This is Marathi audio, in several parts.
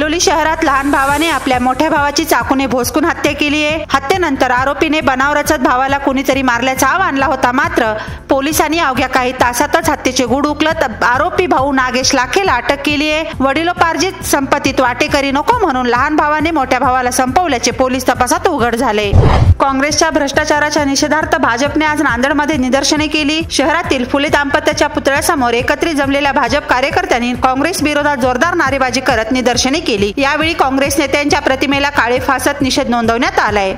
ऐलोली शहरात लहान भावाने आपल्या मोठ्या भावाची चाकूने भोसकून हत्या केली आहे। हत्येनंतर आरोपीने बनाव रचत भावाला कुणीतरी मारल्याचा आव आणला होता, मात्र पोलिसांनी अवघ्या काही तासातच हत्येचे गूढ उकलत आरोपी भाऊ नागेश लाखेला अटक केली आहे। वडिलोपार्जित संपत्तीत वाटेकरी नको म्हणून लहान भावाने मोठ्या भावाला संपवल्याचे पोलीस तपासात उघड झाले। काँग्रेसच्या भ्रष्टाचाराच्या निषेधार्थ भाजपने आज नांदेडमध्ये निदर्शने केली। शहरातील फुले दाम्पत्याच्या पुतळ्यासमोर एकत्रित जमलेल्या भाजप कार्यकर्त्यांनी काँग्रेस विरोधात जोरदार नारेबाजी करत निदर्शने केली। यावेळी काँग्रेस नेत्यांच्या प्रतिमेला काळे फासत निषेध नोंदवण्यात आलाय।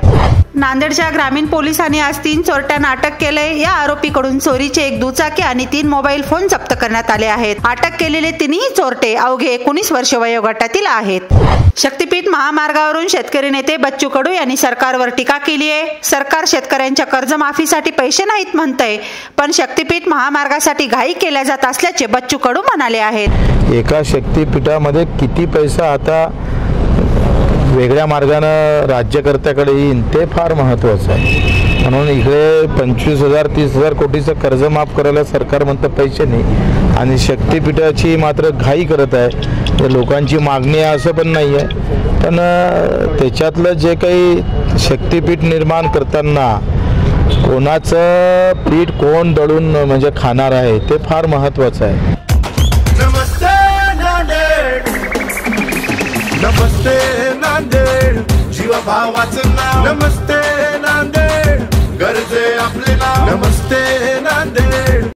नांदेडच्या ग्रामीण पोलिसांनी आज 3 चोरट्यांना अटक केले। या आरोपीकडून चोरीचे 1 दुचाकी आणि 3 मोबाईल फोन जप्त करण्यात आले आहेत। अटक केलेले तिन्ही चोरटे अवघे 19 वर्ष वयोगटातील आहेत। शक्तीपीठ महामार्गावरून शेतकरी नेते बच्चू कडू यांनी सरकारवर टीका केली आहे। सरकार शेतकऱ्यांच्या कर्जमाफीसाठी पैसे नाहीत म्हणतंय, पण शक्तीपीठ महामार्गासाठी घाई केल्या जात असल्याचे बच्चू कडू म्हणाले आहेत। एका शक्तीपीठामध्ये किती पैसा आता वेगळ्या मार्गाने राज्यकर्त्याकडे येईल ते फार महत्त्वाचं आहे। म्हणून इकडे 25,000-30,000 कोटीचं कर्ज माफ करायला सरकार म्हणतं पैसे नाही आणि शक्तीपीठाची मात्र घाई करत आहे। तर लोकांची मागणी आहे असं पण नाही आहे, पण त्याच्यातलं जे काही शक्तीपीठ निर्माण करताना कोणाचं पीठ कोण दळून म्हणजे खाणार आहे ते फार महत्त्वाचं आहे। नमस्ते नांदेड, जीवा भावाचं नाव नमस्ते नांदेड, गरजे आपले नाव नमस्ते